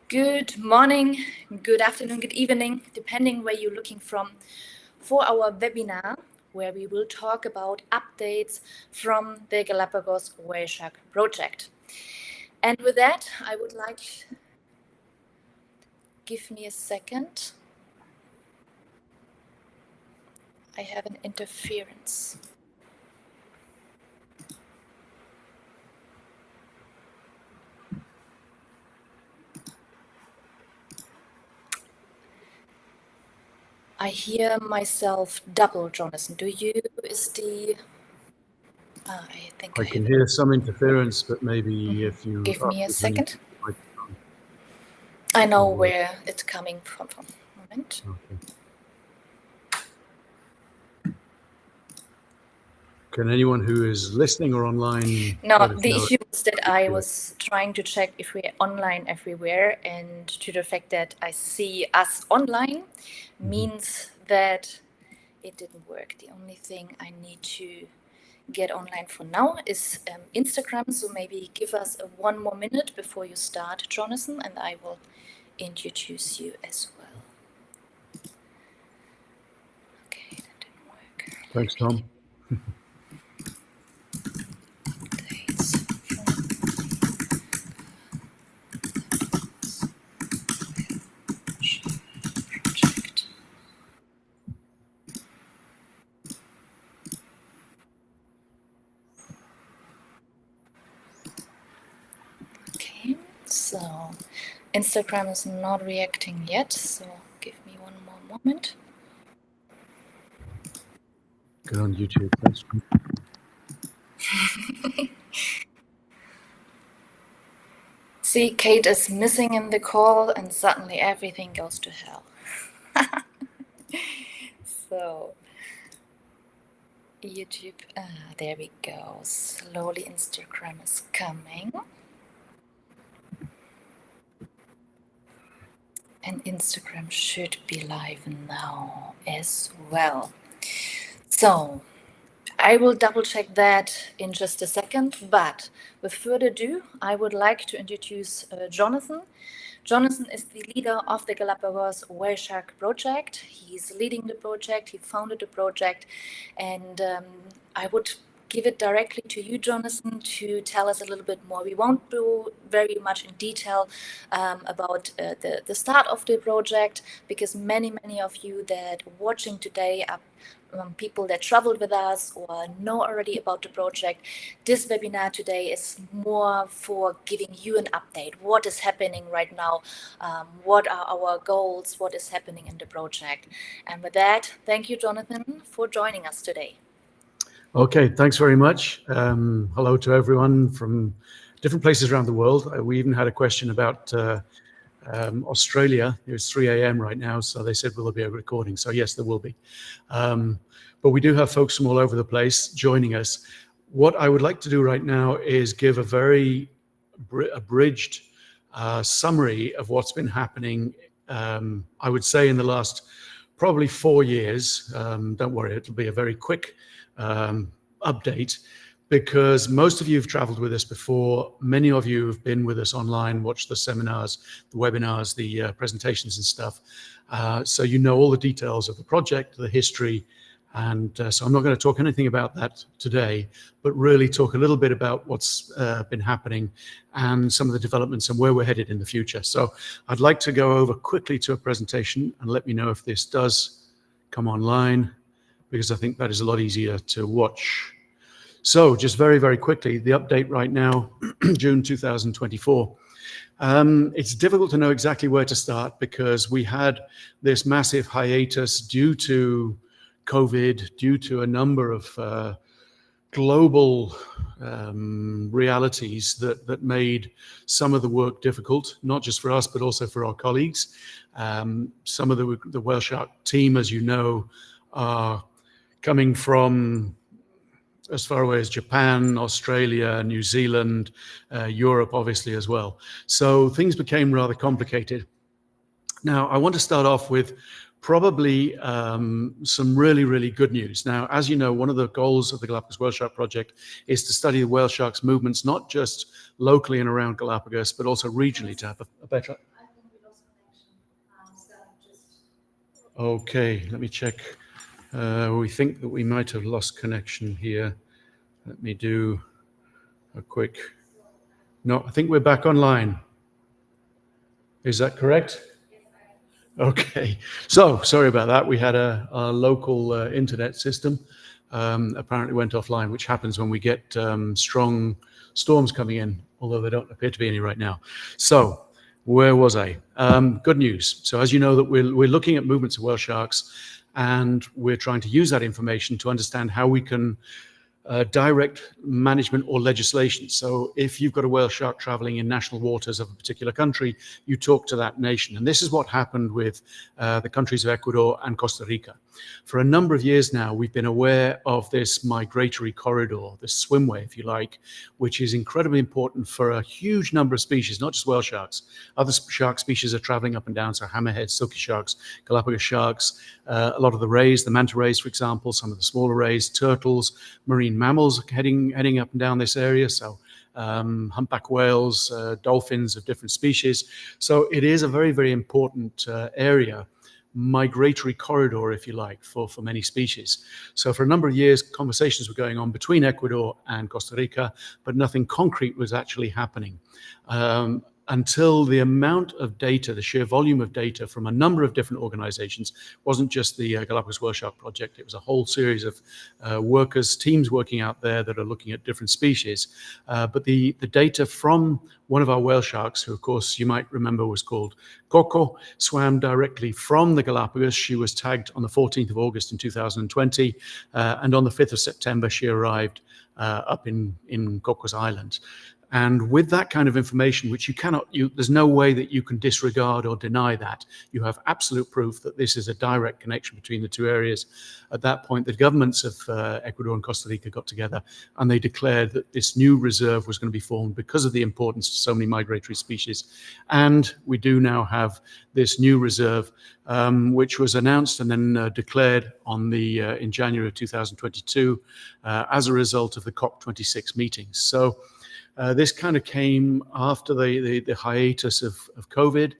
Good morning, good afternoon, good evening, depending where you're looking from, for our webinar where we will talk about updates from the Galapagos whale shark project. And with that, I would like, give me a second. I have an interference. I hear myself double, Jonathan. Do you? Is the... I think I can hear some interference, but maybe if you... Give me a second. I know where it's coming from. Moment. Okay. Can anyone who is listening or online... No, the issue is that I was trying to check if we're online everywhere, and to the fact that I see us online means that it didn't work. The only thing I need to get online for now is Instagram, so maybe give us one more minute before you start, Jonathan, and I will introduce you as well. Okay, that didn't work. Thanks, Tom. So Instagram is not reacting yet, so give me one more moment. Good on YouTube. Thanks. See, Kate is missing in the call and suddenly everything goes to hell. So YouTube, there we go. Slowly Instagram is coming. And Instagram should be live now as well. So I will double check that in just a second, but with further ado, I would like to introduce Jonathan. Jonathan is the leader of the Galapagos whale shark project. He's leading the project, he founded the project, and I would give it directly to you, Jonathan, to tell us a little bit more. We won't do very much in detail about the start of the project, because many of you that are watching today are people that traveled with us or know already about the project. This webinar today is more for giving you an update. What is happening right now? What are our goals? What is happening in the project? And with that, thank you, Jonathan, for joining us today. Okay, thanks very much. Hello to everyone from different places around the world. We even had a question about Australia. It's 3 a.m. right now, so they said, will there be a recording? So yes, there will be. But we do have folks from all over the place joining us. What I would like to do right now is give a very abridged summary of what's been happening, I would say in the last probably 4 years. Don't worry, it'll be a very quick update, because most of you have traveled with us before. Many of you have been with us online, watched the seminars, the webinars, the presentations and stuff. So you know all the details of the project, the history, and so I'm not going to talk anything about that today, but really talk a little bit about what's been happening and some of the developments and where we're headed in the future. So I'd like to go over quickly to a presentation and let me know if this does come online, because I think that is a lot easier to watch. So just very quickly, the update right now, June 2024. It's difficult to know exactly where to start, because we had this massive hiatus due to COVID, due to a number of global realities that made some of the work difficult, not just for us, but also for our colleagues. Some of the whale shark team, as you know, are coming from as far away as Japan, Australia, New Zealand, Europe, obviously, as well. So things became rather complicated. Now, I want to start off with probably some really good news. Now, as you know, one of the goals of the Galapagos Whale Shark Project is to study the whale shark's movements, not just locally and around Galapagos, but also regionally, to have a better Okay, let me check. We think that we might have lost connection here. Let me do a quick... No, I think we're back online. Is that correct? Okay, so sorry about that. We had a local internet system apparently went offline, which happens when we get strong storms coming in, although there don't appear to be any right now. So where was I? Good news. So as you know, that we're looking at movements of whale sharks, and we're trying to use that information to understand how we can direct management or legislation. So if you've got a whale shark traveling in national waters of a particular country, you talk to that nation. And this is what happened with the countries of Ecuador and Costa Rica. For a number of years now, we've been aware of this migratory corridor, this swimway, if you like, which is incredibly important for a huge number of species, not just whale sharks. Other shark species are traveling up and down, so hammerheads, silky sharks, Galapagos sharks, a lot of the rays, the manta rays, for example, some of the smaller rays, turtles, marine mammals heading up and down this area, so humpback whales, dolphins of different species. So it is a very, very important area, migratory corridor, if you like, for many species. So for a number of years, conversations were going on between Ecuador and Costa Rica, but nothing concrete was actually happening. Until the amount of data, the sheer volume of data from a number of different organizations, wasn't just the Galapagos Whale Shark Project, it was a whole series of teams working out there that are looking at different species. But the data from one of our whale sharks, who of course you might remember was called Coco, swam directly from the Galapagos. She was tagged on the 14th of August in 2020, and on the 5th of September she arrived up in Cocos Island. And with that kind of information, which there's no way that you can disregard or deny that. You have absolute proof that this is a direct connection between the two areas. At that point, the governments of Ecuador and Costa Rica got together and they declared that this new reserve was going to be formed because of the importance to so many migratory species. And we do now have this new reserve, which was announced and then declared in January of 2022 as a result of the COP26 meetings. So this kind of came after the hiatus of COVID.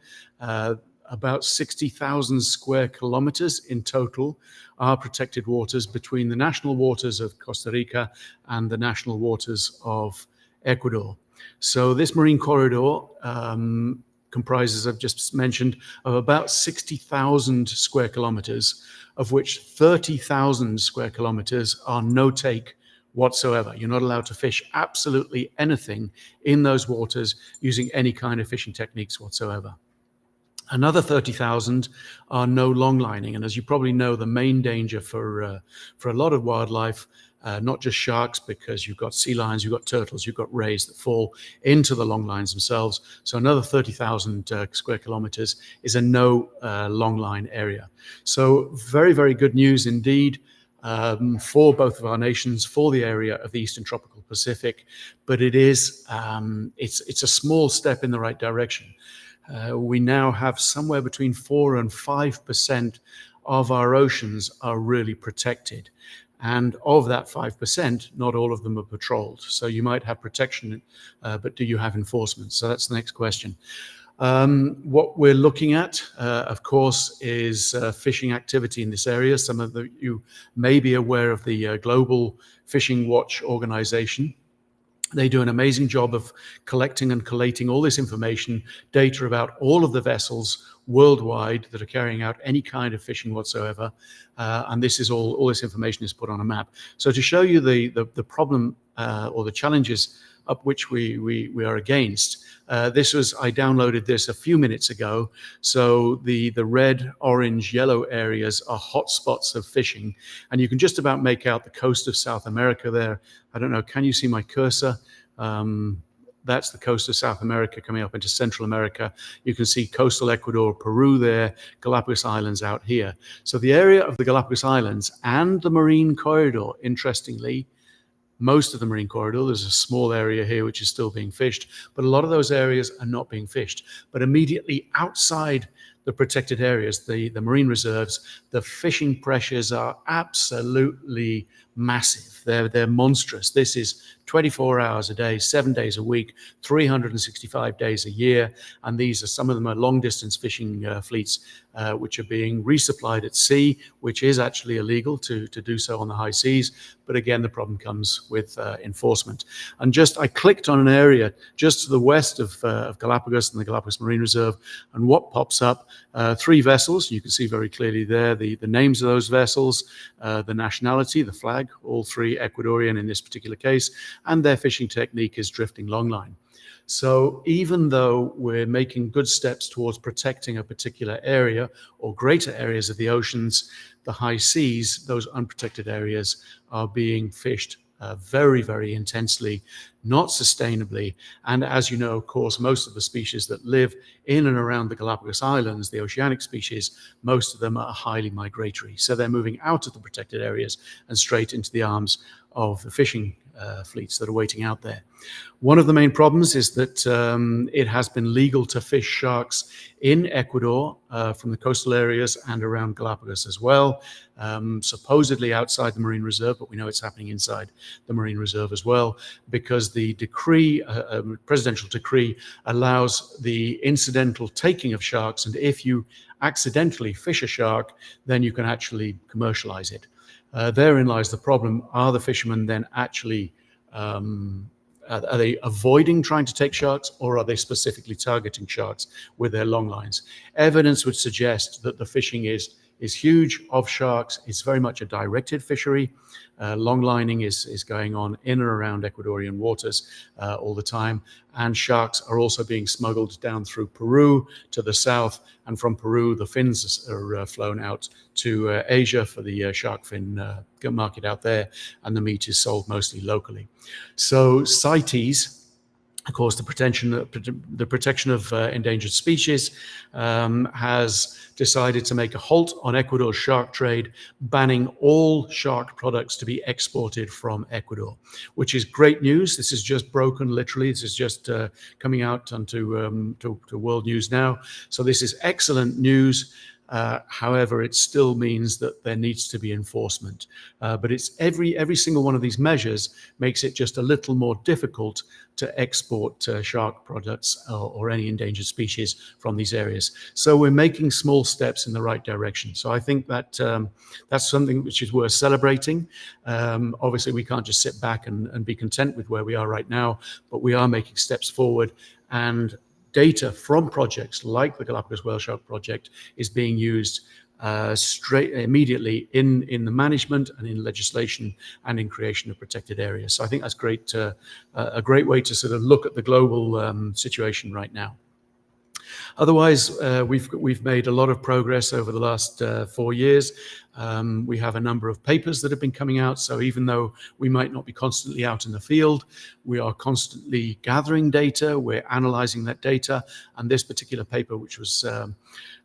About 60,000 square kilometers in total are protected waters between the national waters of Costa Rica and the national waters of Ecuador. So this marine corridor comprises, I've just mentioned, of about 60,000 square kilometers, of which 30,000 square kilometers are no-take whatsoever. You're not allowed to fish absolutely anything in those waters using any kind of fishing techniques whatsoever. Another 30,000 are no longlining, and as you probably know, the main danger for a lot of wildlife, not just sharks, because you've got sea lions, you've got turtles, you've got rays that fall into the long lines themselves. So another 30,000 square kilometers is a no longline area. So very, very good news indeed. For both of our nations, for the area of the Eastern Tropical Pacific, but it's a small step in the right direction. We now have somewhere between 4 and 5% of our oceans are really protected. And of that 5%, not all of them are patrolled. So you might have protection, but do you have enforcement? So that's the next question. What we're looking at, of course, is fishing activity in this area. Some of you may be aware of the Global Fishing Watch organization. They do an amazing job of collecting and collating all this information, data about all of the vessels worldwide that are carrying out any kind of fishing whatsoever. And this is all this information is put on a map. So to show you the problem or the challenges up which we are against, I downloaded this a few minutes ago. So the red, orange, yellow areas are hot spots of fishing. And you can just about make out the coast of South America there. I don't know, can you see my cursor? That's the coast of South America coming up into Central America. You can see coastal Ecuador, Peru there, Galapagos Islands out here. So the area of the Galapagos Islands and the marine corridor, interestingly, most of the marine corridor, there's a small area here which is still being fished, but a lot of those areas are not being fished. But immediately outside the protected areas, the marine reserves, the fishing pressures are absolutely massive. They're monstrous. This is 24 hours a day, 7 days a week, 365 days a year. And these are, some of them are long distance fishing fleets, which are being resupplied at sea, which is actually illegal to do so on the high seas. But again, the problem comes with enforcement. And I clicked on an area just to the west of Galapagos and the Galapagos Marine Reserve, and what pops up? 3 vessels. You can see very clearly there the names of those vessels, the nationality, the flag, all 3 Ecuadorian in this particular case, and their fishing technique is drifting longline. So even though we're making good steps towards protecting a particular area or greater areas of the oceans, the high seas, those unprotected areas are being fished very, very intensely, not sustainably. And as you know, of course, most of the species that live in and around the Galapagos Islands, the oceanic species, most of them are highly migratory. So they're moving out of the protected areas and straight into the arms of the fishing fleets that are waiting out there. One of the main problems is that it has been legal to fish sharks in Ecuador from the coastal areas and around Galapagos as well, supposedly outside the Marine Reserve, but we know it's happening inside the Marine Reserve as well, because the decree, presidential decree, allows the incidental taking of sharks, and if you accidentally fish a shark, then you can actually commercialize it. Therein lies the problem. Are the fishermen then actually, are they avoiding trying to take sharks, or are they specifically targeting sharks with their long lines? Evidence would suggest that the fishing is huge of sharks. It's very much a directed fishery. Long lining is going on in and around Ecuadorian waters all the time. And sharks are also being smuggled down through Peru to the south. And from Peru, the fins are flown out to Asia for the shark fin market out there. And the meat is sold mostly locally. So CITES, of course, the protection of endangered species, has decided to make a halt on Ecuador's shark trade, banning all shark products to be exported from Ecuador, which is great news. This is just broken, literally. This is just coming out onto to world news now. So this is excellent news. However, it still means that there needs to be enforcement. But it's every single one of these measures makes it just a little more difficult to export shark products or any endangered species from these areas. So we're making small steps in the right direction. So I think that that's something which is worth celebrating. Obviously, we can't just sit back and be content with where we are right now, but we are making steps forward, and data from projects like the Galapagos Whale Shark Project is being used immediately in the management and in legislation and in creation of protected areas. So I think that's great, a great way to sort of look at the global situation right now. Otherwise, we've made a lot of progress over the last 4 years. We have a number of papers that have been coming out. So even though we might not be constantly out in the field, we are constantly gathering data. We're analyzing that data. And this particular paper, which was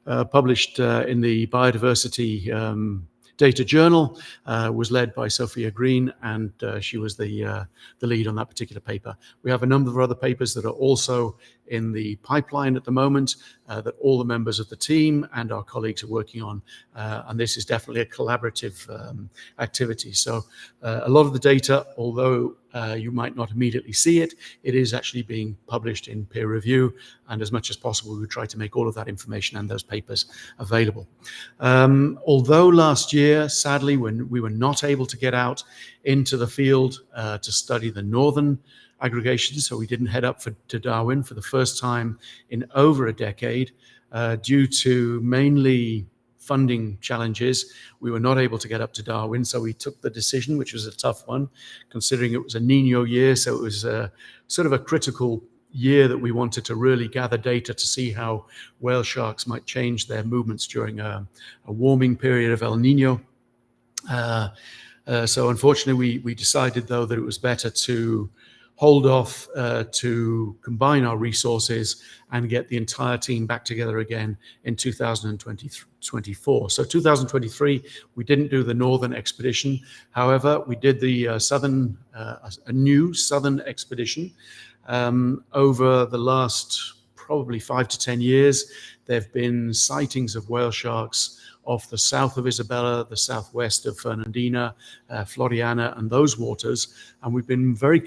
published in the Biodiversity Data Journal, was led by Sophia Green, and she was the lead on that particular paper. We have a number of other papers that are also in the pipeline at the moment that all the members of the team and our colleagues are working on, and this is definitely a collaborative activity. So a lot of the data, although you might not immediately see it, it is actually being published in peer review, and as much as possible we try to make all of that information and those papers available. Although last year, sadly, when we were not able to get out into the field to study the northern aggregations, so we didn't head up to Darwin for the first time in over a decade due to mainly funding challenges. We were not able to get up to Darwin, so we took the decision, which was a tough one, considering it was a Nino year, so it was sort of a critical year that we wanted to really gather data to see how whale sharks might change their movements during a warming period of El Nino. So unfortunately, we decided, though, that it was better to hold off to combine our resources and get the entire team back together again in 2024. So 2023, we didn't do the northern expedition. However, we did the a new southern expedition over the last probably 5 to 10 years. There have been sightings of whale sharks off the south of Isabella, the southwest of Fernandina, Floriana, and those waters. And we've been very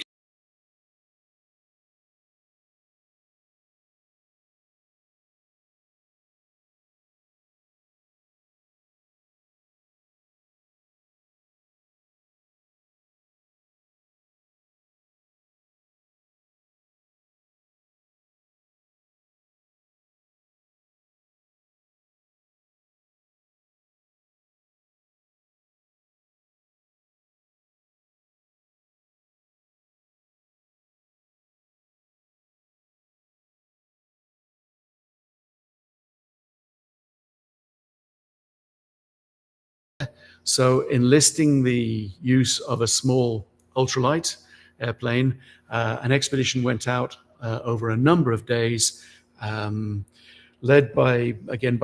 So enlisting the use of a small ultralight airplane, an expedition went out over a number of days, led by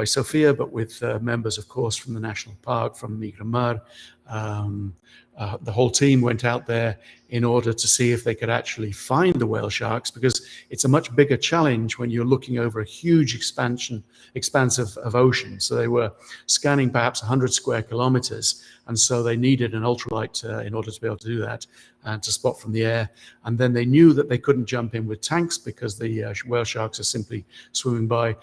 Sophia, but with members, of course, from the national park, from Miramar. The whole team went out there in order to see if they could actually find the whale sharks, because it's a much bigger challenge when you're looking over a huge expanse of ocean. So they were scanning perhaps 100 square kilometers, and so they needed an ultralight in order to be able to do that and to spot from the air. And then they knew that they couldn't jump in with tanks because the whale sharks are simply swimming by.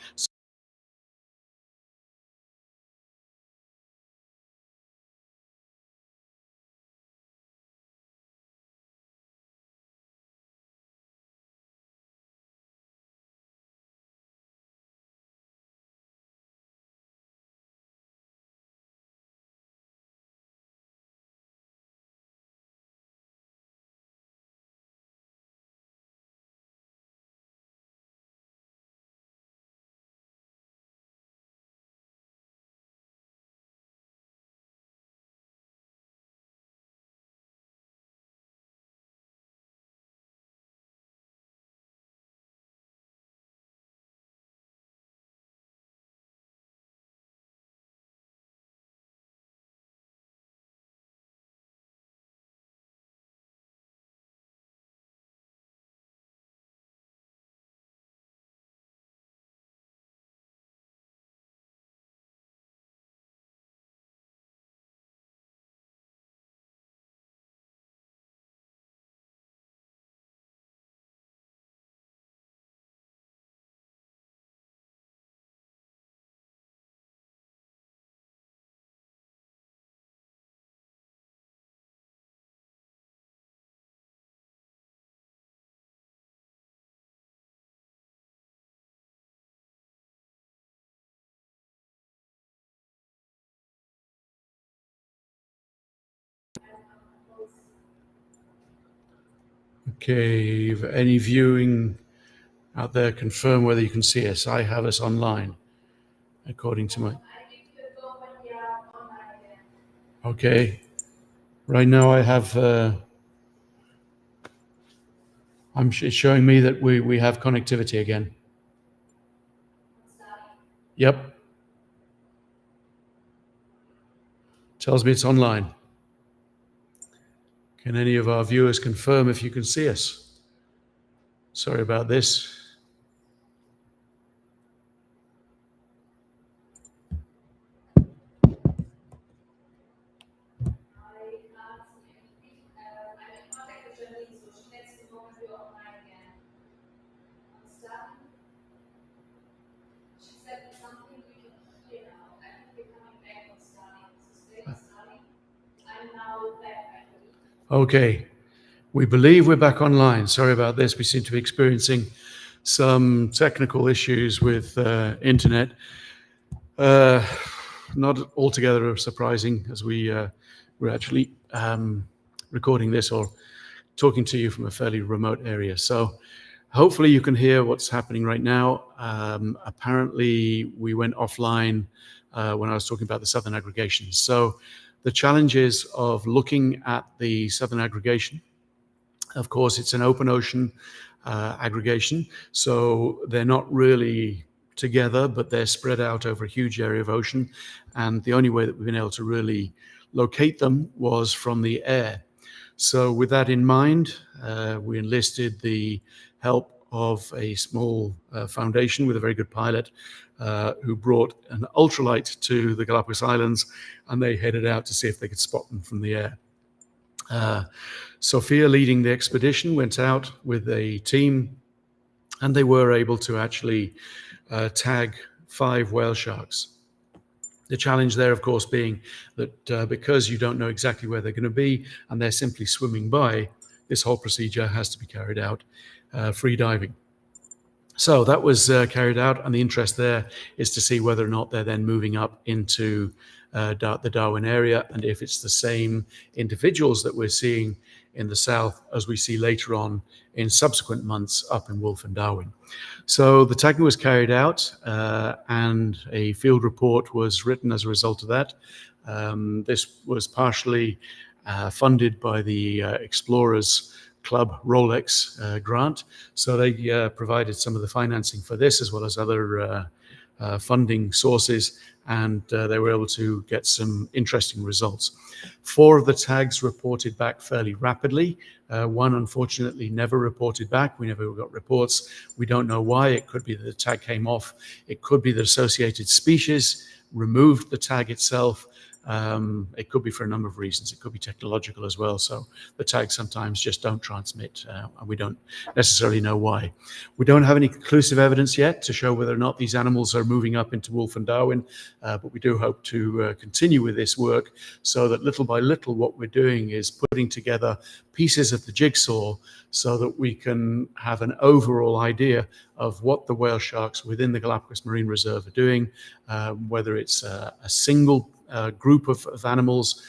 Okay, any viewing out there, confirm whether you can see us. I have us online, according to my... Okay, right now I have, it's showing me that we have connectivity again. Yep. Tells me it's online. Can any of our viewers confirm if you can see us? Sorry about this. Okay, we believe we're back online. Sorry about this. We seem to be experiencing some technical issues with internet. Not altogether surprising, as we're actually recording this or talking to you from a fairly remote area. So hopefully you can hear what's happening right now. Apparently we went offline when I was talking about the southern aggregation. So the challenges of looking at the southern aggregation, of course, it's an open ocean aggregation, so they're not really together, but they're spread out over a huge area of ocean. And the only way that we've been able to really locate them was from the air. So with that in mind, we enlisted the help of a small foundation with a very good pilot who brought an ultralight to the Galapagos Islands, and they headed out to see if they could spot them from the air. Sophia, leading the expedition, went out with a team, and they were able to actually tag 5 whale sharks. The challenge there, of course, being that because you don't know exactly where they're going to be and they're simply swimming by, this whole procedure has to be carried out free diving. So that was carried out, and the interest there is to see whether or not they're then moving up into the Darwin area, and if it's the same individuals that we're seeing in the south as we see later on in subsequent months up in Wolf and Darwin. So the tagging was carried out, and a field report was written as a result of that. This was partially funded by the Explorers Club Rolex grant. So they provided some of the financing for this, as well as other funding sources, and they were able to get some interesting results. 4 of the tags reported back fairly rapidly. 1, unfortunately, never reported back. We never got reports. We don't know why. It could be that the tag came off. It could be that associated species removed the tag itself. It could be for a number of reasons. It could be technological as well. So the tags sometimes just don't transmit, and we don't necessarily know why. We don't have any conclusive evidence yet to show whether or not these animals are moving up into Wolf and Darwin, but we do hope to continue with this work, so that little by little what we're doing is putting together pieces of the jigsaw so that we can have an overall idea of what the whale sharks within the Galapagos Marine Reserve are doing, whether it's a single group of animals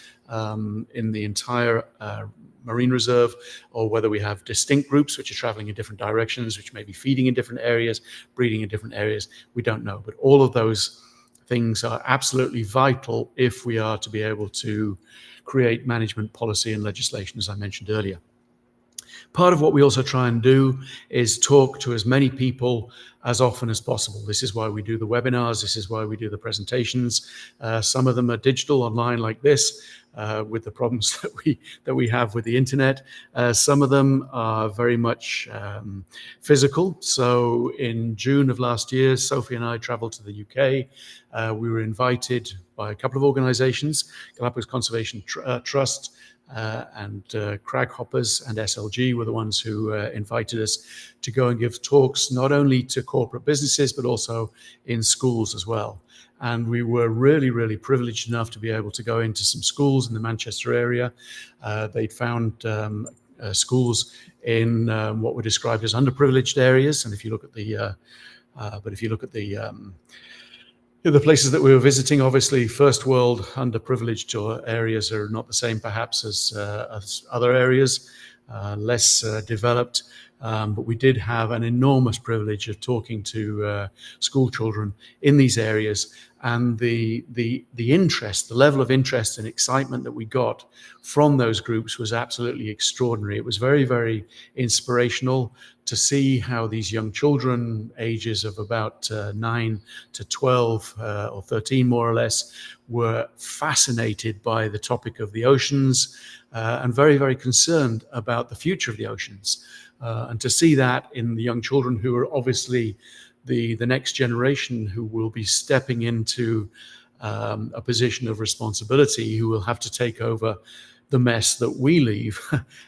in the entire marine reserve, or whether we have distinct groups which are traveling in different directions, which may be feeding in different areas, breeding in different areas. We don't know. But all of those things are absolutely vital if we are to be able to create management policy and legislation, as I mentioned earlier. Part of what we also try and do is talk to as many people as often as possible. This is why we do the webinars. This is why we do the presentations. Some of them are digital online like this, with the problems that we have with the internet. Some of them are very much physical. So in June of last year, Sophie and I traveled to the UK. We were invited by a couple of organizations, Galapagos Conservation Trust, and Craghoppers and SLG were the ones who invited us to go and give talks, not only to corporate businesses, but also in schools as well. And we were really, really privileged enough to be able to go into some schools in the Manchester area. They'd found schools in what were described as underprivileged areas. And if you look at the places that we were visiting, obviously, first world underprivileged areas are not the same, perhaps, as other areas, less developed. But we did have an enormous privilege of talking to school children in these areas, and the interest, the level of interest and excitement that we got from those groups was absolutely extraordinary. It was very, very inspirational to see how these young children, ages of about 9 to 12 or 13 more or less, were fascinated by the topic of the oceans and very, very concerned about the future of the oceans. And to see that in the young children, who are obviously the next generation who will be stepping into a position of responsibility, who will have to take over the mess that we leave.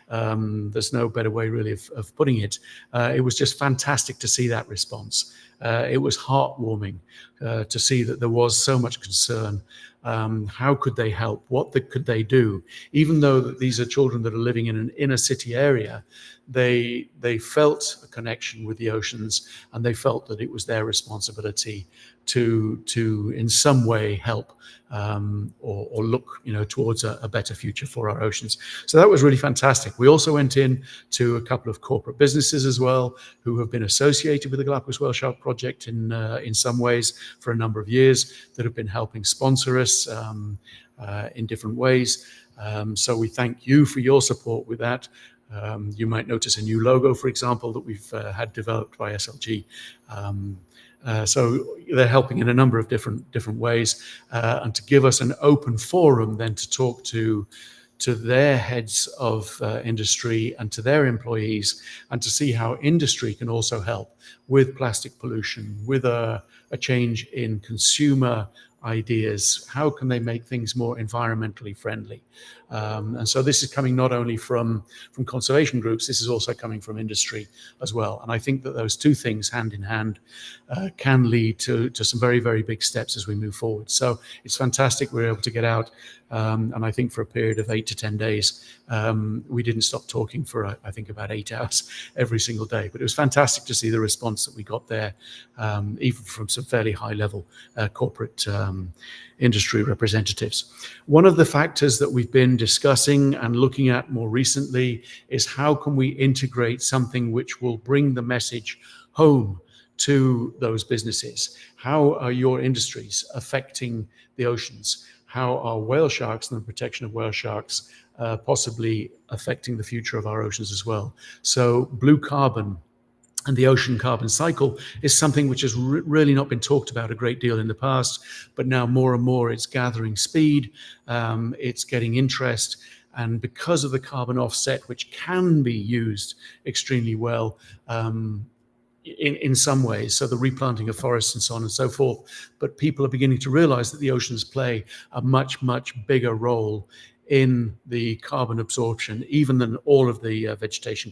There's no better way really of putting it. It was just fantastic to see that response. It was heartwarming to see that there was so much concern. How could they help? What could they do? Even though that these are children that are living in an inner city area, they felt a connection with the oceans, and they felt that it was their responsibility to in some way help or look towards a better future for our oceans. So that was really fantastic. We also went in to a couple of corporate businesses as well, who have been associated with the Galapagos Whale Shark Project in some ways for a number of years, that have been helping sponsor us in different ways. So we thank you for your support with that. You might notice a new logo, for example, that we've had developed by SLG. So they're helping in a number of different ways, and to give us an open forum then to talk to to their heads of industry and to their employees, and to see how industry can also help with plastic pollution, with a change in consumer ideas. How can they make things more environmentally friendly? And so this is coming not only from conservation groups, this is also coming from industry as well. And I think that those two things hand in hand can lead to some very, very big steps as we move forward. So it's fantastic we're able to get out. And I think for a period of 8 to 10 days, we didn't stop talking for, I think, about 8 hours every single day. But it was fantastic to see the response that we got there, even from some fairly high-level corporate industry representatives. One of the factors that we've been discussing and looking at more recently is how can we integrate something which will bring the message home to those businesses. How are your industries affecting the oceans? How are whale sharks and the protection of whale sharks possibly affecting the future of our oceans as well? So blue carbon and the ocean carbon cycle is something which has really not been talked about a great deal in the past, but now more and more it's gathering speed, it's getting interest. And because of the carbon offset, which can be used extremely well, in some ways, so the replanting of forests and so on and so forth, but people are beginning to realize that the oceans play a much, much bigger role in the carbon absorption, even than all of the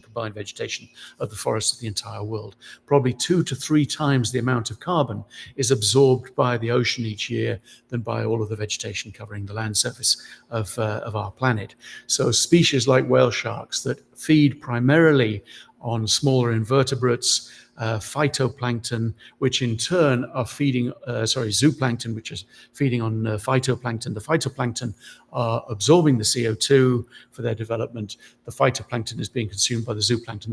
combined vegetation of the forests of the entire world. Probably 2 to 3 times the amount of carbon is absorbed by the ocean each year than by all of the vegetation covering the land surface of our planet. So species like whale sharks that feed primarily on smaller invertebrates, phytoplankton, which in turn are feeding, zooplankton, which is feeding on phytoplankton. The phytoplankton are absorbing the CO2 for their development. The phytoplankton is being consumed by the zooplankton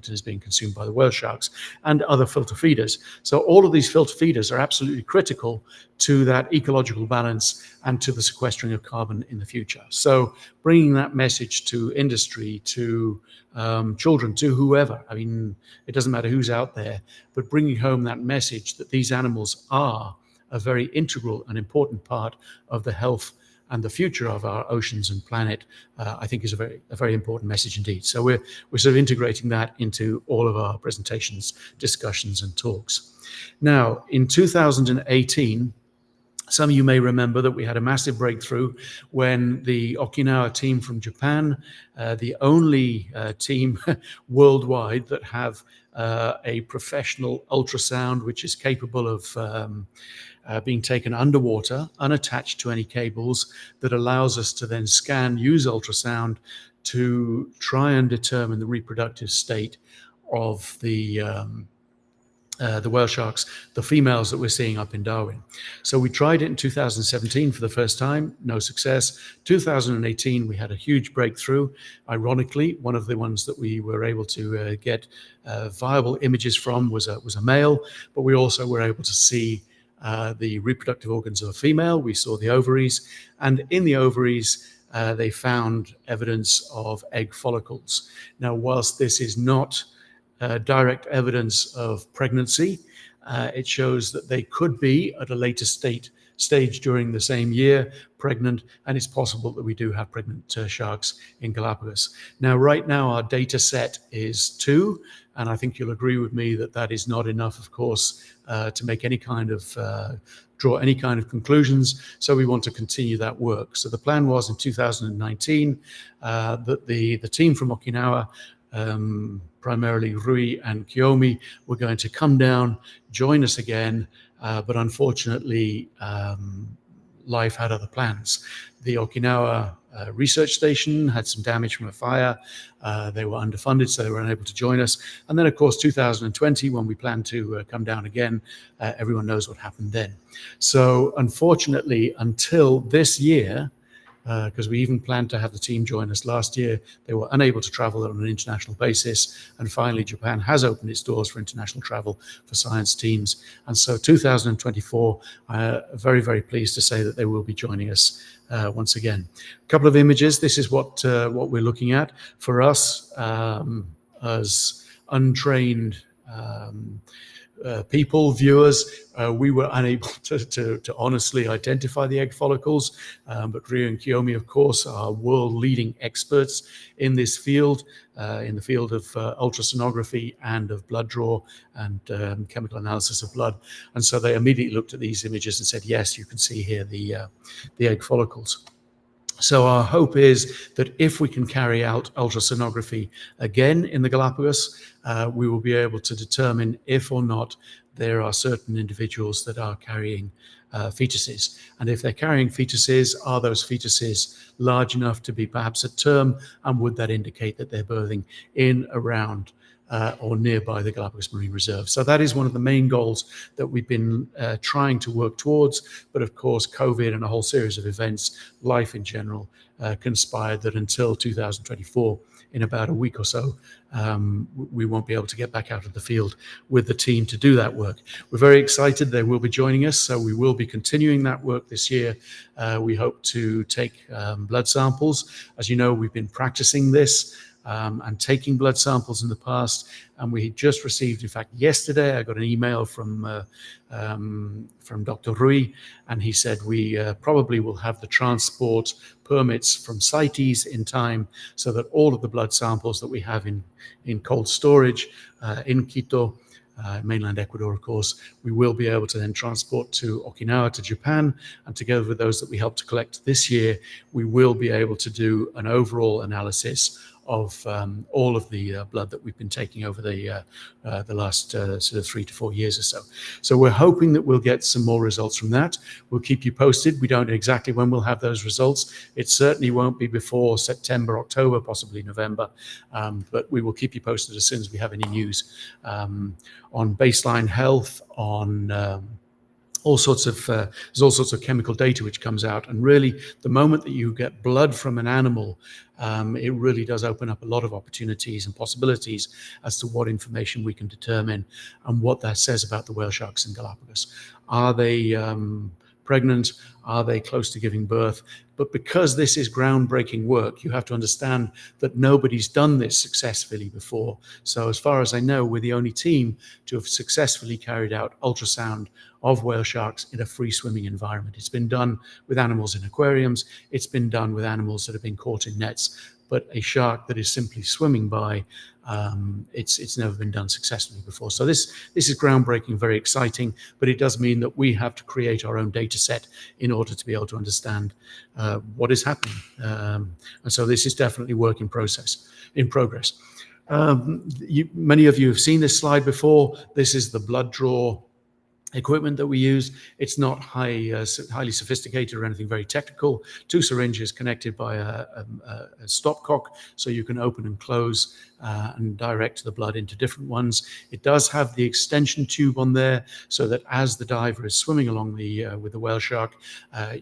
is being consumed by the whale sharks and other filter feeders. So all of these filter feeders are absolutely critical to that ecological balance and to the sequestering of carbon in the future. So bringing that message to industry, to children, to whoever, I mean, it doesn't matter who's out there, but bringing home that message that these animals are a very integral and important part of the health and the future of our oceans and planet, I think is a very important message indeed. So we're sort of integrating that into all of our presentations, discussions, and talks. Now, in 2018, some of you may remember that we had a massive breakthrough when the Okinawa team from Japan, the only team worldwide that have a professional ultrasound which is capable of being taken underwater, unattached to any cables, that allows us to then use ultrasound to try and determine the reproductive state of the whale sharks, the females that we're seeing up in Darwin. So we tried it in 2017 for the first time, no success. 2018, we had a huge breakthrough. Ironically, one of the ones that we were able to get viable images from was a male, but we also were able to see the reproductive organs of a female. We saw the ovaries, and in the ovaries, they found evidence of egg follicles. Now, whilst this is not direct evidence of pregnancy, it shows that they could be at a later stage during the same year pregnant, and it's possible that we do have pregnant sharks in Galapagos. Now, right now, our data set is 2, and I think you'll agree with me that that is not enough, of course, to make any kind of draw any kind of conclusions. So we want to continue that work. So the plan was in 2019 that the team from Okinawa, primarily Rui and Kiyomi, were going to come down, join us again, but unfortunately, life had other plans. The Okinawa research station had some damage from a fire. They were underfunded, so they were unable to join us. And then, of course, 2020, when we planned to come down again, everyone knows what happened then. So unfortunately, until this year, because we even planned to have the team join us last year, they were unable to travel on an international basis. And finally, Japan has opened its doors for international travel for science teams. And so 2024, very, very pleased to say that they will be joining us once again. A couple of images. This is what we're looking at. For us, as untrained people, viewers, we were unable to honestly identify the egg follicles. But Rio and Kiyomi, of course, are world-leading experts in this field, in the field of ultrasonography and of blood draw and chemical analysis of blood. And so they immediately looked at these images and said, yes, you can see here the egg follicles. So our hope is that if we can carry out ultrasonography again in the Galapagos, we will be able to determine if or not there are certain individuals that are carrying fetuses. And if they're carrying fetuses, are those fetuses large enough to be perhaps at term, and would that indicate that they're birthing in, around, or nearby the Galapagos Marine Reserve. So that is one of the main goals that we've been trying to work towards. But of course, COVID and a whole series of events, life in general, conspired that until 2024, in about a week or so, we won't be able to get back out of the field with the team to do that work. We're very excited. They will be joining us, so we will be continuing that work this year. We hope to take blood samples. As you know, we've been practicing this and taking blood samples in the past. And we just received, in fact, yesterday, I got an email from Dr. Rui, and he said we probably will have the transport permits from CITES in time, so that all of the blood samples that we have in cold storage in Quito, mainland Ecuador, of course, we will be able to then transport to Okinawa, to Japan, and together with those that we helped to collect this year, we will be able to do an overall analysis of all of the blood that we've been taking over the last sort of 3 to 4 years or so. So we're hoping that we'll get some more results from that. We'll keep you posted. We don't know exactly when we'll have those results. It certainly won't be before September, October, possibly November, but we will keep you posted as soon as we have any news on baseline health, on there's all sorts of chemical data which comes out, and really the moment that you get blood from an animal, it really does open up a lot of opportunities and possibilities as to what information we can determine and what that says about the whale sharks in Galapagos. Are they pregnant? Are they close to giving birth? But because this is groundbreaking work, you have to understand that nobody's done this successfully before. So as far as I know, we're the only team to have successfully carried out ultrasound of whale sharks in a free swimming environment. It's been done with animals in aquariums. It's been done with animals that have been caught in nets. But a shark that is simply swimming by, it's never been done successfully before. So this is groundbreaking, very exciting, but it does mean that we have to create our own data set in order to be able to understand what is happening. And so this is definitely work in progress. Many of you have seen this slide before. This is the blood draw equipment that we use. It's not highly sophisticated or anything very technical. 2 syringes connected by a stopcock, so you can open and close and direct the blood into different ones. It does have the extension tube on there, so that as the diver is swimming along with the whale shark,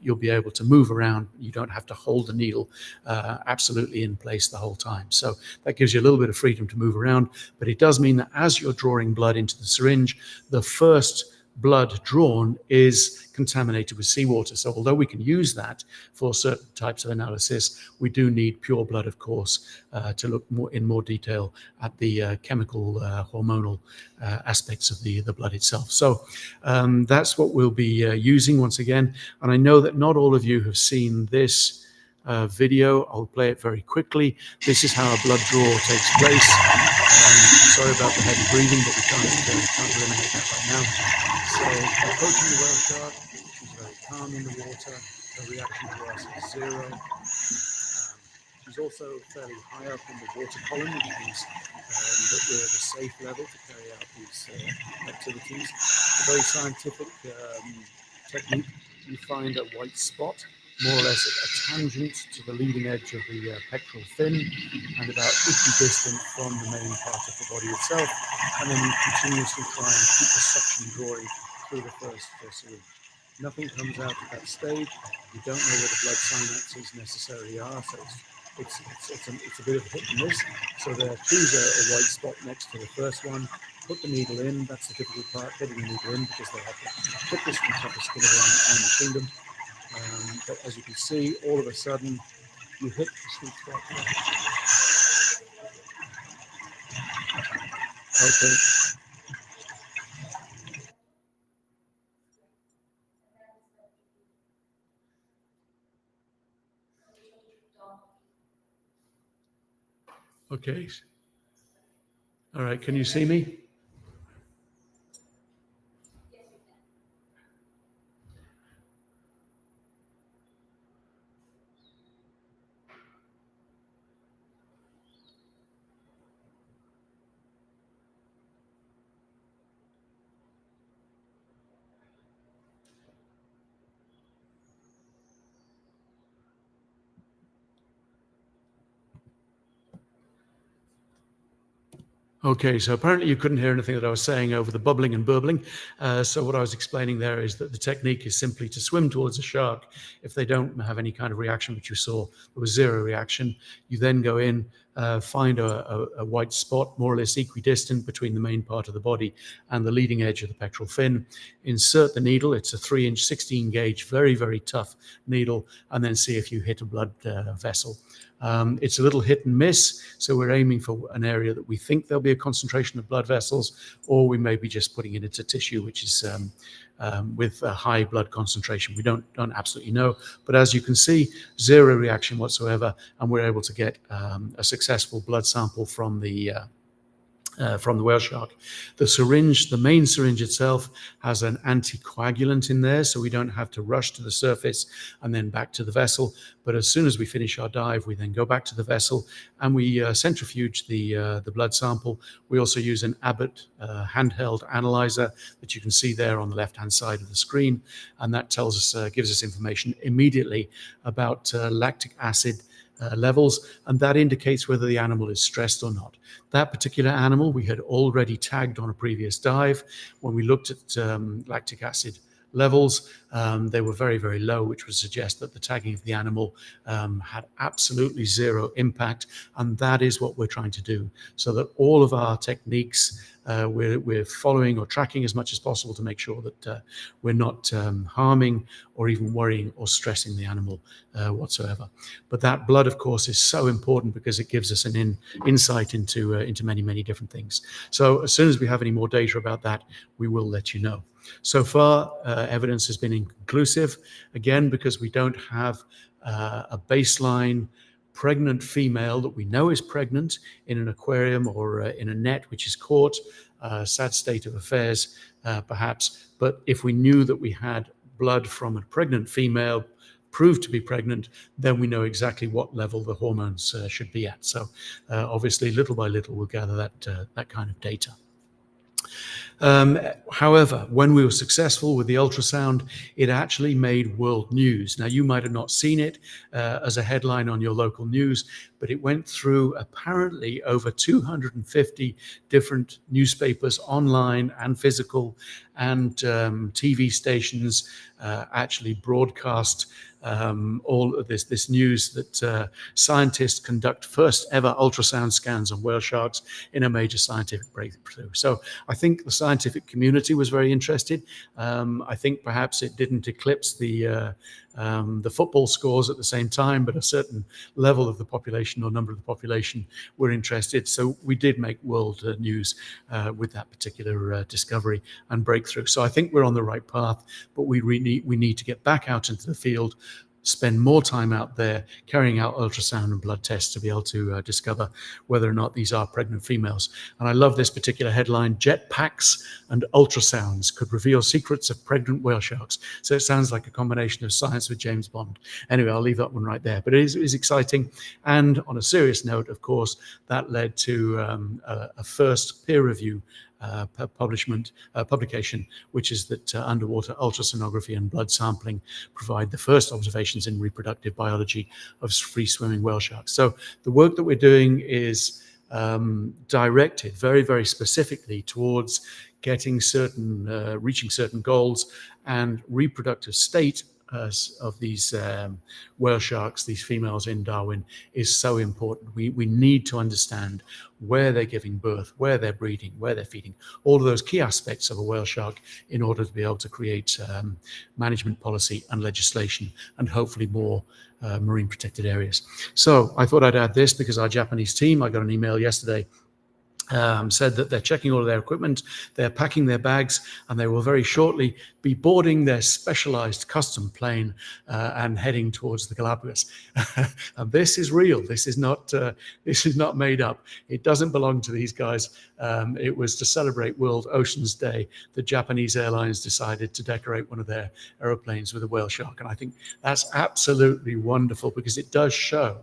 you'll be able to move around. You don't have to hold the needle absolutely in place the whole time. So that gives you a little bit of freedom to move around, but it does mean that as you're drawing blood into the syringe, the first blood drawn is contaminated with seawater. So although we can use that for certain types of analysis, we do need pure blood, of course, to look in more detail at the chemical, hormonal aspects of the blood itself. So that's what we'll be using once again. And I know that not all of you have seen this video. I'll play it very quickly. This is how a blood draw takes place. Sorry about the heavy breathing, but we can't eliminate that right now. So approaching the whale shark, she's very calm in the water. Her reaction to us is 0. She's also fairly high up in the water column, which means that we're at a safe level to carry out these activities. A very scientific technique. You find a white spot, more or less a tangent to the leading edge of the pectoral fin, and about equidistant from the main part of the body itself, and then you continuously try and keep the suction drawing through the first syringe. Nothing comes out at that stage. You don't know where the blood synapses necessarily are, so it's a bit of a hit and miss. So there, choose a white spot next to the first one, put the needle in. That's the difficult part, getting the needle in, because they have the thickest and toughest skin around the animal kingdom. But as you can see, all of a sudden, you hit the sweet spot. Okay. Okay. All right. Can you see me? Okay, so apparently you couldn't hear anything that I was saying over the bubbling and burbling. So what I was explaining there is that the technique is simply to swim towards a shark. If they don't have any kind of reaction, which you saw, there was zero reaction. You then go in, find a white spot, more or less equidistant between the main part of the body and the leading edge of the pectoral fin. Insert the needle. It's a 3-inch, 16 gauge, very, very tough needle, and then see if you hit a blood vessel. It's a little hit and miss, so we're aiming for an area that we think there'll be a concentration of blood vessels, or we may be just putting it into tissue, which is with a high blood concentration. We don't absolutely know, but as you can see, zero reaction whatsoever, and we're able to get a successful blood sample from the whale shark. The syringe, the main syringe itself, has an anticoagulant in there, so we don't have to rush to the surface and then back to the vessel. But as soon as we finish our dive, we then go back to the vessel and we centrifuge the blood sample. We also use an Abbott handheld analyzer that you can see there on the left-hand side of the screen, and that tells us, gives us information immediately about lactic acid levels, and that indicates whether the animal is stressed or not. That particular animal we had already tagged on a previous dive. When we looked at lactic acid levels, they were very, very low, which would suggest that the tagging of the animal had absolutely zero impact, and that is what we're trying to do, so that all of our techniques we're following or tracking as much as possible to make sure that we're not harming or even worrying or stressing the animal whatsoever. But that blood, of course, is so important because it gives us an insight into many, many different things. So as soon as we have any more data about that, we will let you know. So far, evidence has been inconclusive, again, because we don't have a baseline pregnant female that we know is pregnant in an aquarium or in a net which is caught. Sad state of affairs, perhaps. But if we knew that we had blood from a pregnant female proved to be pregnant, then we know exactly what level the hormones should be at. So obviously, little by little, we'll gather that kind of data. However, when we were successful with the ultrasound, it actually made world news. Now, you might have not seen it as a headline on your local news, but it went through apparently over 250 different newspapers, online and physical, and TV stations actually broadcast all of this news that scientists conduct first ever ultrasound scans on whale sharks in a major scientific breakthrough. So I think the scientific community was very interested. I think perhaps it didn't eclipse the football scores at the same time, but a certain level of the population or number of the population were interested. So we did make world news with that particular discovery and breakthrough. So I think we're on the right path, but we need to get back out into the field, spend more time out there carrying out ultrasound and blood tests to be able to discover whether or not these are pregnant females. And I love this particular headline: jetpacks and ultrasounds could reveal secrets of pregnant whale sharks. So it sounds like a combination of science with James Bond. Anyway, I'll leave that one right there. But it is exciting. And on a serious note, of course, that led to a first peer review publication, which is that underwater ultrasonography and blood sampling provide the first observations in reproductive biology of free-swimming whale sharks. So the work that we're doing is directed very, very specifically towards getting reaching certain goals, and reproductive state of these whale sharks, these females in Darwin, is so important. We need to understand where they're giving birth, where they're breeding, where they're feeding, all of those key aspects of a whale shark in order to be able to create management policy and legislation, and hopefully more marine protected areas. So I thought I'd add this because our Japanese team, I got an email yesterday, said that they're checking all of their equipment, they're packing their bags, and they will very shortly be boarding their specialized custom plane and heading towards the Galapagos. And this is real. This is not made up. It doesn't belong to these guys. It was to celebrate World Oceans Day. The Japanese airlines decided to decorate one of their aeroplanes with a whale shark. And I think that's absolutely wonderful, because it does show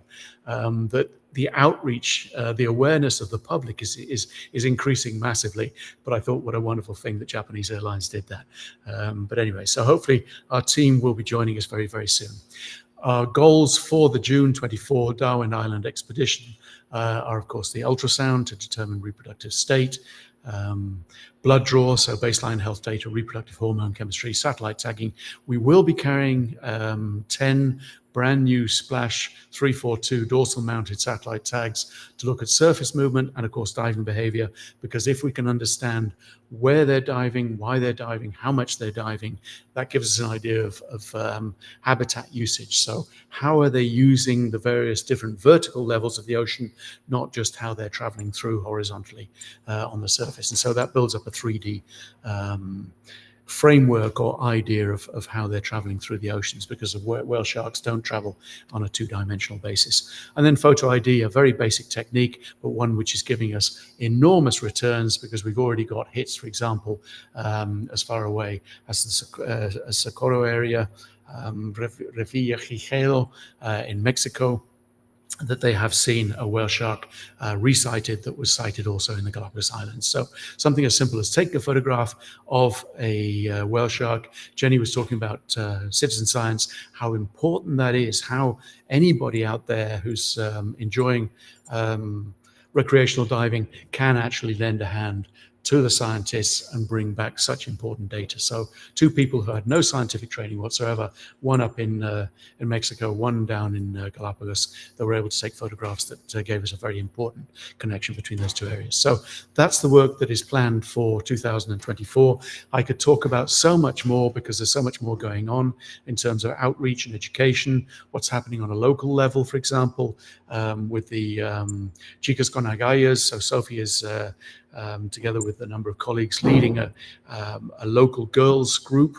that the outreach, the awareness of the public is increasing massively. But I thought, what a wonderful thing that Japanese airlines did that. But anyway, so hopefully our team will be joining us very, very soon. Our goals for the June 24 Darwin Island expedition are, of course, the ultrasound to determine reproductive state, blood draw, so baseline health data, reproductive hormone chemistry, satellite tagging. We will be carrying 10 brand new Splash 342 dorsal mounted satellite tags to look at surface movement and, of course, diving behavior, because if we can understand where they're diving, why they're diving, how much they're diving, that gives us an idea of habitat usage. So how are they using the various different vertical levels of the ocean, not just how they're traveling through horizontally on the surface. And so that builds up a 3D framework or idea of how they're traveling through the oceans, because of whale sharks don't travel on a two-dimensional basis. And then photo ID, a very basic technique, but one which is giving us enormous returns, because we've already got hits, for example, as far away as the Socorro area, Revillagigedo in Mexico, that they have seen a whale shark resighted that was sighted also in the Galapagos Islands. So something as simple as take a photograph of a whale shark. Jenny was talking about citizen science, how important that is, how anybody out there who's enjoying recreational diving can actually lend a hand to the scientists and bring back such important data. So two people who had no scientific training whatsoever, one up in Mexico, one down in Galapagos, that were able to take photographs that gave us a very important connection between those two areas. So that's the work that is planned for 2024. I could talk about so much more, because there's so much more going on in terms of outreach and education, what's happening on a local level, for example, with the Chicas con Agallas. So Sophie is together with a number of colleagues, leading a local girls group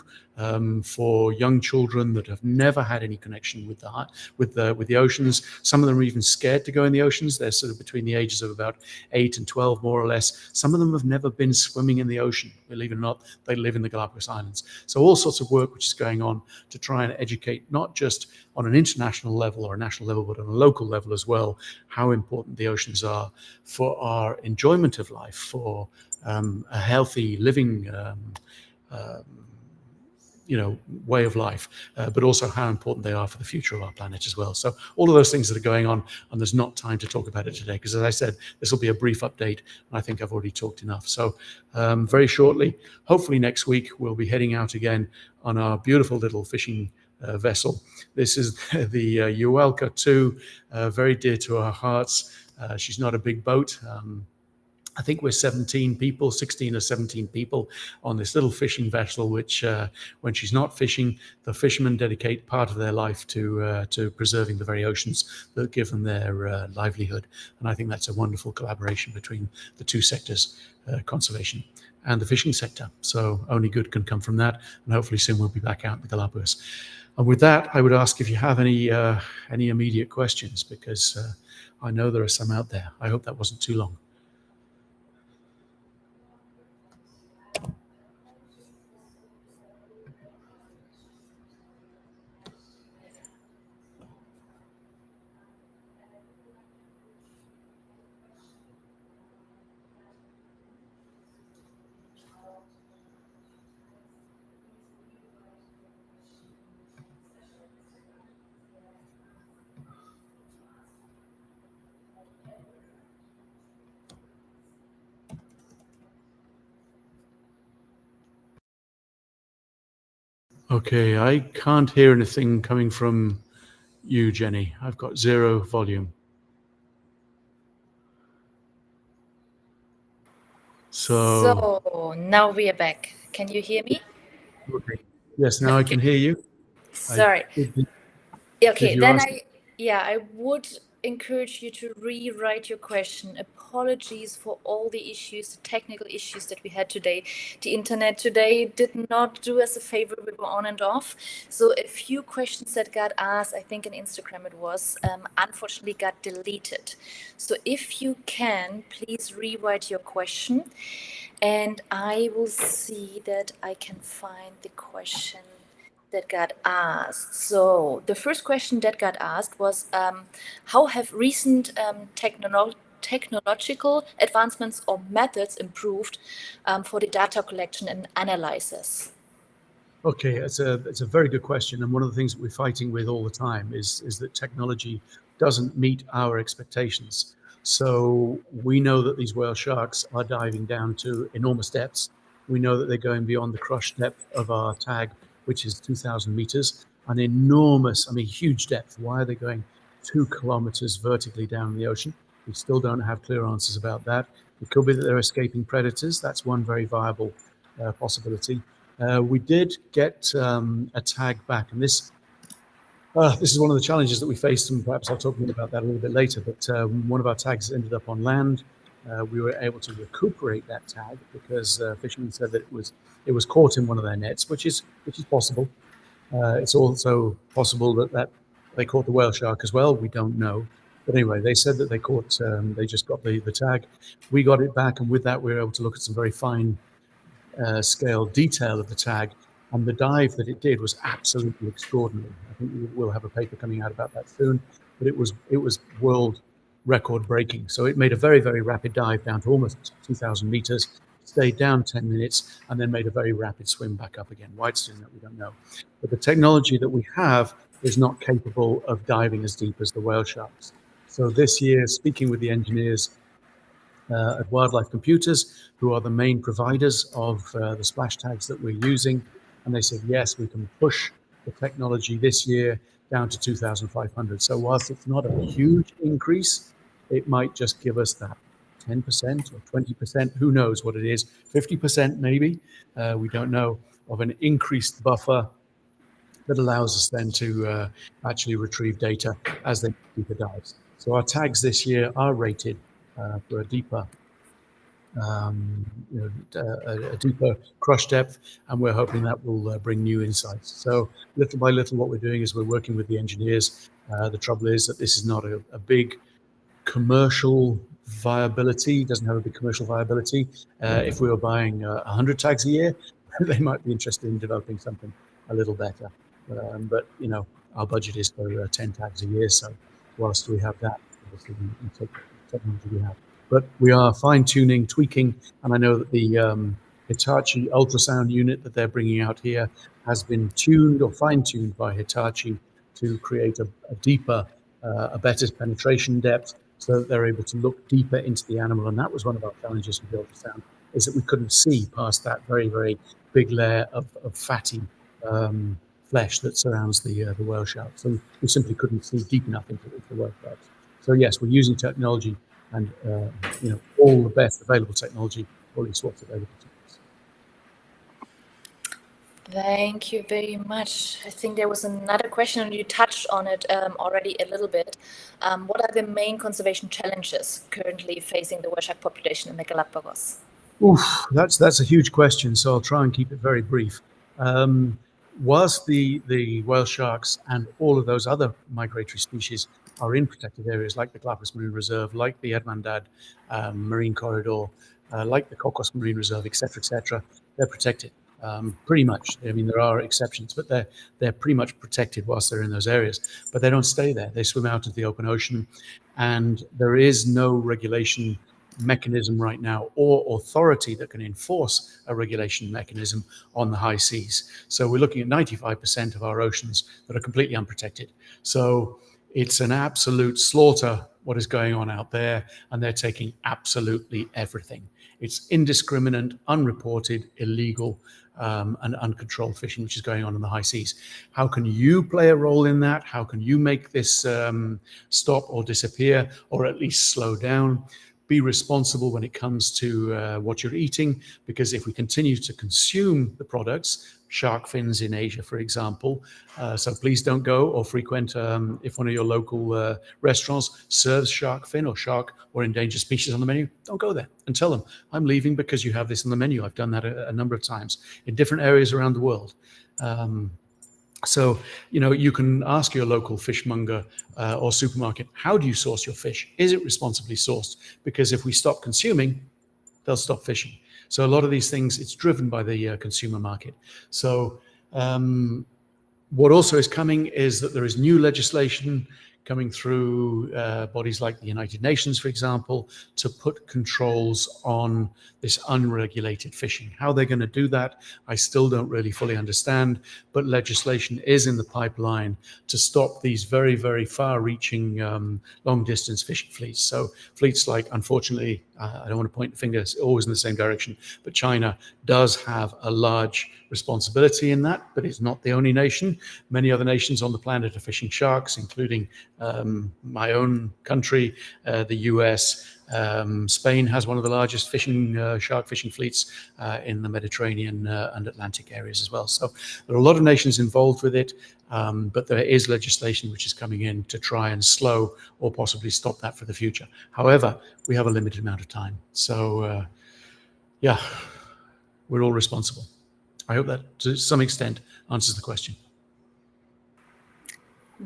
for young children that have never had any connection with the oceans. Some of them are even scared to go in the oceans. They're sort of between the ages of about 8 and 12, more or less. Some of them have never been swimming in the ocean. Believe it or not, they live in the Galapagos Islands. So all sorts of work which is going on to try and educate, not just on an international level or a national level, but on a local level as well, how important the oceans are for our enjoyment of life, for a healthy living way of life, but also how important they are for the future of our planet as well. So all of those things that are going on, and there's not time to talk about it today, because as I said, this will be a brief update, and I think I've already talked enough. So very shortly, hopefully next week, we'll be heading out again on our beautiful little fishing vessel. This is the Uelka 2, very dear to our hearts. She's not a big boat. I think we're 17 people, 16 or 17 people on this little fishing vessel, which when she's not fishing, the fishermen dedicate part of their life to preserving the very oceans that give them their livelihood. And I think that's a wonderful collaboration between the two sectors, conservation and the fishing sector. So only good can come from that. And hopefully soon we'll be back out in the Galapagos. And with that, I would ask if you have any immediate questions, because I know there are some out there. I hope that wasn't too long. Okay, I can't hear anything coming from you, Jenny. I've got 0 volume. So now we are back. Can you hear me? Okay. Yes, now I can hear you. Sorry. Did Okay, you then ask? I would encourage you to rewrite your question. Apologies for all the issues, the technical issues that we had today. The internet today did not do us a favor. We were on and off. So a few questions that got asked, I think in Instagram it was, unfortunately got deleted. So if you can, please rewrite your question. And I will see that I can find the question that got asked. So the first question that got asked was, how have recent technological advancements or methods improved for the data collection and analysis? Okay, it's a very good question, and one of the things that we're fighting with all the time is that technology doesn't meet our expectations. So we know that these whale sharks are diving down to enormous depths. We know that they're going beyond the crush depth of our tag, which is 2,000 meters, an enormous, I mean, huge depth. Why are they going 2 kilometers vertically down the ocean? We still don't have clear answers about that. It could be that they're escaping predators. That's one very viable possibility. We did get a tag back, and this is one of the challenges that we faced, and perhaps I'll talk more about that a little bit later. But one of our tags ended up on land. We were able to recuperate that tag because fishermen said that it was caught in one of their nets, which is possible. It's also possible that they caught the whale shark as well. We don't know. But anyway, they said that they just got the tag. We got it back, and with that, we were able to look at some very fine scale detail of the tag, and the dive that it did was absolutely extraordinary. I think we'll have a paper coming out about that soon, but it was world record breaking. So it made a very, very rapid dive down to almost 2,000 meters, stayed down 10 minutes, and then made a very rapid swim back up again. Why it's doing that, we don't know. But the technology that we have is not capable of diving as deep as the whale sharks. So this year, speaking with the engineers at Wildlife Computers, who are the main providers of the splash tags that we're using. And they said, yes, we can push the technology this year down to 2,500. So whilst it's not a huge increase, it might just give us that 10% or 20%, who knows what it is, 50% maybe, we don't know, of an increased buffer that allows us then to actually retrieve data as they do the dives. So our tags this year are rated for a deeper, a deeper crush depth, and we're hoping that will bring new insights. So little by little, what we're doing is we're working with the engineers. The trouble is that this is not a big commercial viability, doesn't have a big commercial viability. If we were buying 100 tags a year, they might be interested in developing something a little better. But our budget is for 10 tags a year, so whilst we have that, obviously we take the technology we have. But we are fine-tuning, tweaking, and I know that the Hitachi ultrasound unit that they're bringing out here has been tuned or fine-tuned by Hitachi to create a deeper, a better penetration depth, so that they're able to look deeper into the animal. And that was one of our challenges with the ultrasound, is that we couldn't see past that very, very big layer of fatty flesh that surrounds the whale shark. So we simply couldn't see deep enough into the whale sharks. So yes, we're using technology and all the best available technology, or at least what's available to us. Thank you very much. I think there was another question, and you touched on it already a little bit. What are the main conservation challenges currently facing the whale shark population in the Galapagos? Oof, that's a huge question, so I'll try and keep it very brief. Whilst the whale sharks and all of those other migratory species are in protected areas like the Galapagos Marine Reserve, like the Hermandad Marine Corridor, like the Cocos Marine Reserve, etc., they're protected. Pretty much. I mean, there are exceptions, but they're pretty much protected whilst they're in those areas. But they don't stay there. They swim out into the open ocean, and there is no regulation mechanism right now or authority that can enforce a regulation mechanism on the high seas. So we're looking at 95% of our oceans that are completely unprotected. So it's an absolute slaughter what is going on out there, and they're taking absolutely everything. It's indiscriminate, unreported, illegal, and uncontrolled fishing, which is going on in the high seas. How can you play a role in that? How can you make this stop or disappear, or at least slow down? Be responsible when it comes to what you're eating, because if we continue to consume the products, shark fins in Asia, for example. So please don't go or frequent if one of your local restaurants serves shark fin or shark or endangered species on the menu. Don't go there and tell them, I'm leaving because you have this on the menu. I've done that a number of times in different areas around the world. So, you can ask your local fishmonger or supermarket, how do you source your fish? Is it responsibly sourced? Because if we stop consuming, they'll stop fishing. So a lot of these things, it's driven by the consumer market. So what also is coming is that there is new legislation coming through bodies like the United Nations, for example, to put controls on this unregulated fishing. How they're going to do that, I still don't really fully understand, but legislation is in the pipeline to stop these very, very far-reaching long-distance fishing fleets. So fleets like, unfortunately, I don't want to point the fingers always in the same direction, but China does have a large responsibility in that, but it's not the only nation. Many other nations on the planet are fishing sharks, including my own country, the US. Spain has one of the largest shark fishing fleets in the Mediterranean and Atlantic areas as well. So there are a lot of nations involved with it, but there is legislation which is coming in to try and slow or possibly stop that for the future. However, we have a limited amount of time. So yeah, we're all responsible. I hope that to some extent answers the question.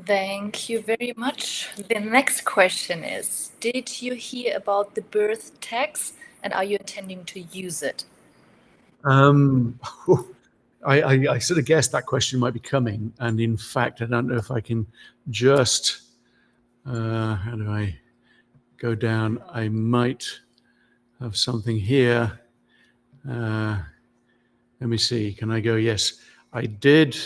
Thank you very much. The next question is, did you hear about the birth tax and are you intending to use it? I sort of guessed that question might be coming. And in fact, I don't know if I can just, how do I go down? I might have something here. Let me see. Can I go? Yes, I did.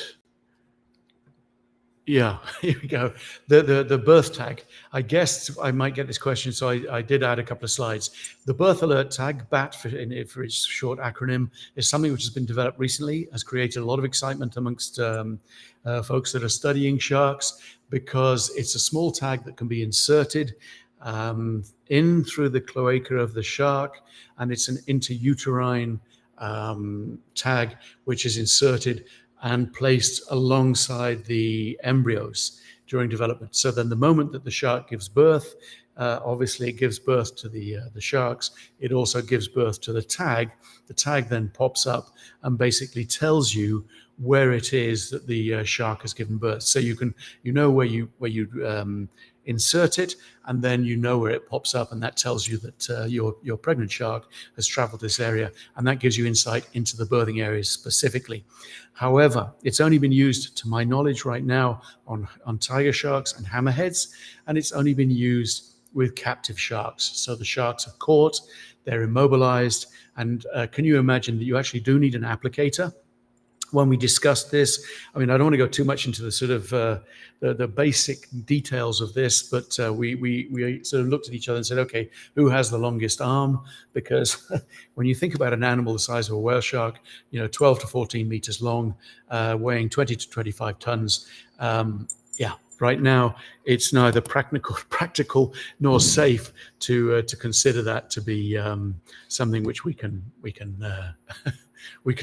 Yeah, here we go. The birth tag. I guessed I might get this question, so I did add a couple of slides. The birth alert tag, BAT for its short acronym, is something which has been developed recently, has created a lot of excitement amongst folks that are studying sharks, because it's a small tag that can be inserted in through the cloaca of the shark, and it's an interuterine tag which is inserted and placed alongside the embryos during development. So then the moment that the shark gives birth, obviously it gives birth to the sharks. It also gives birth to the tag. The tag then pops up and basically tells you where it is that the shark has given birth. So you know where you insert it, and then you know where it pops up, and that tells you that your pregnant shark has traveled this area, and that gives you insight into the birthing areas specifically. However, it's only been used, to my knowledge right now, on tiger sharks and hammerheads, and it's only been used with captive sharks. So the sharks are caught, they're immobilized, and can you imagine that you actually do need an applicator? When we discussed this, I mean, I don't want to go too much into the sort of the basic details of this, but we sort of looked at each other and said, okay, who has the longest arm? Because when you think about an animal the size of a whale shark, 12 to 14 meters long, weighing 20 to 25 tons, yeah. Right now, it's neither practical nor safe to consider that to be something which we can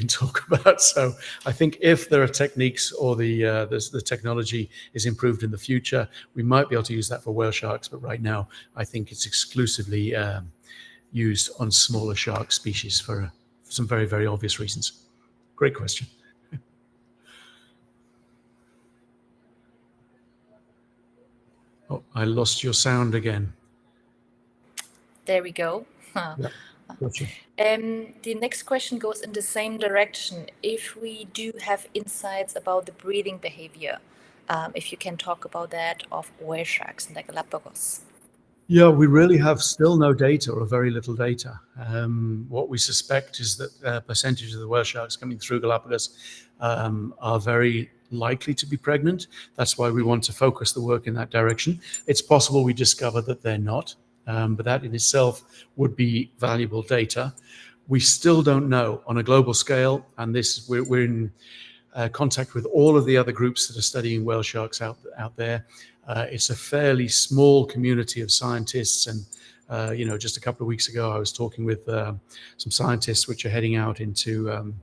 talk about. So I think if there are techniques or the technology is improved in the future, we might be able to use that for whale sharks. But right now, I think it's exclusively used on smaller shark species for some very, very obvious reasons. Great question. Oh, I lost your sound again. There we go. Yeah, gotcha. The next question goes in the same direction. If we do have insights about the breeding behavior, if you can talk about that of whale sharks in the Galapagos. Yeah, we really have still no data or very little data. What we suspect is that a percentage of the whale sharks coming through Galapagos are very likely to be pregnant. That's why we want to focus the work in that direction. It's possible we discover that they're not, but that in itself would be valuable data. We still don't know on a global scale, and we're in contact with all of the other groups that are studying whale sharks out there. It's a fairly small community of scientists, and just a couple of weeks ago I was talking with some scientists which are heading out into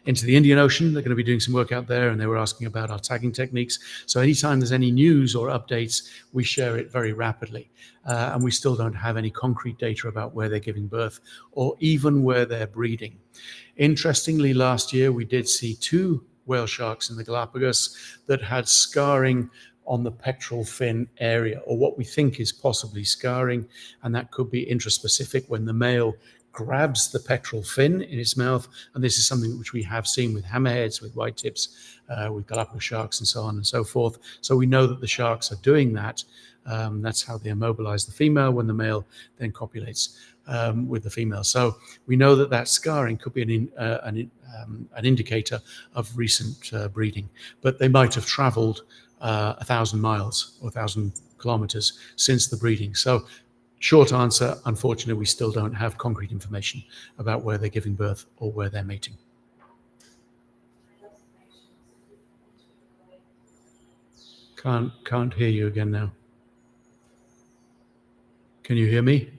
into the Indian Ocean. They're going to be doing some work out there, and they were asking about our tagging techniques. So anytime there's any news or updates, we share it very rapidly. And we still don't have any concrete data about where they're giving birth or even where they're breeding. Interestingly, last year we did see 2 whale sharks in the Galapagos that had scarring on the pectoral fin area, or what we think is possibly scarring, and that could be intraspecific when the male grabs the pectoral fin in its mouth. And this is something which we have seen with hammerheads, with white tips, with Galapagos sharks, and so on and so forth. So we know that the sharks are doing that. That's how they immobilize the female when the male then copulates with the female. So we know that that scarring could be an indicator of recent breeding, but they might have traveled 1,000 miles or 1,000 kilometers since the breeding. So short answer, unfortunately, we still don't have concrete information about where they're giving birth or where they're mating. Can't hear you again now. Can you hear me?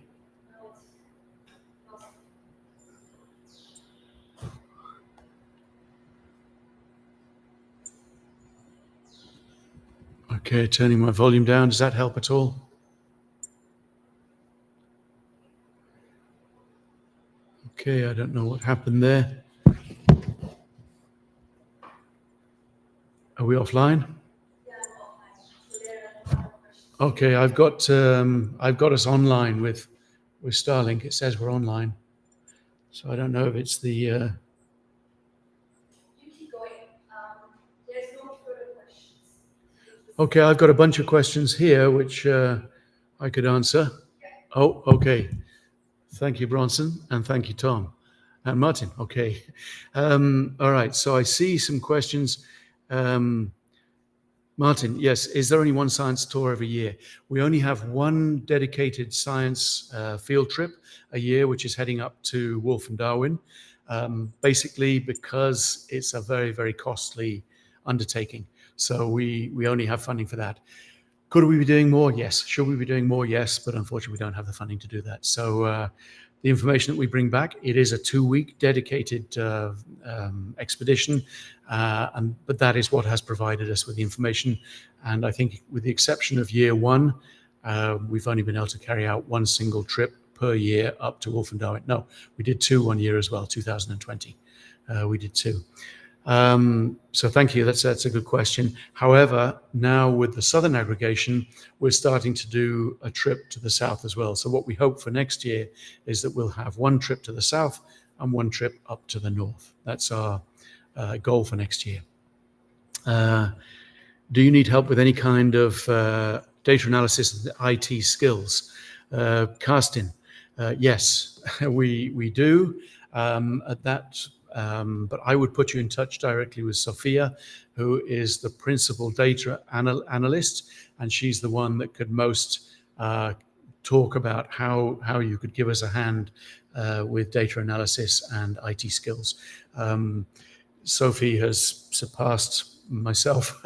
Okay, turning my volume down. Does that help at all? Okay, I don't know what happened there. Are we offline? Okay, I've got us online with Starlink. It says we're online, so I don't know if it's the. You keep going. There's no further questions. Okay, I've got a bunch of questions here which I could answer. Oh, okay. Thank you, Bronson, and thank you, Tom. And Martin, okay. All right, so I see some questions. Martin, yes, is there only one science tour every year? We only have one dedicated science field trip a year, which is heading up to Wolf and Darwin, basically because it's a very, very costly undertaking. So we only have funding for that. Could we be doing more? Yes. Should we be doing more? Yes. But unfortunately, we don't have the funding to do that. So the information that we bring back, it is a 2-week dedicated expedition. But that is what has provided us with the information. And I think with the exception of year 1, we've only been able to carry out 1 single trip per year up to Wolf and Darwin. No, we did 2 one year as well, 2020. We did 2. So thank you. That's a good question. However, now with the southern aggregation, we're starting to do a trip to the south as well. So what we hope for next year is that we'll have 1 trip to the south and 1 trip up to the north. That's our goal for next year. Do you need help with any kind of data analysis and IT skills? Karsten, yes, we do. But I would put you in touch directly with Sophia, who is the principal data analyst, and she's the one that could most talk about how you could give us a hand with data analysis and IT skills. Sophie has surpassed myself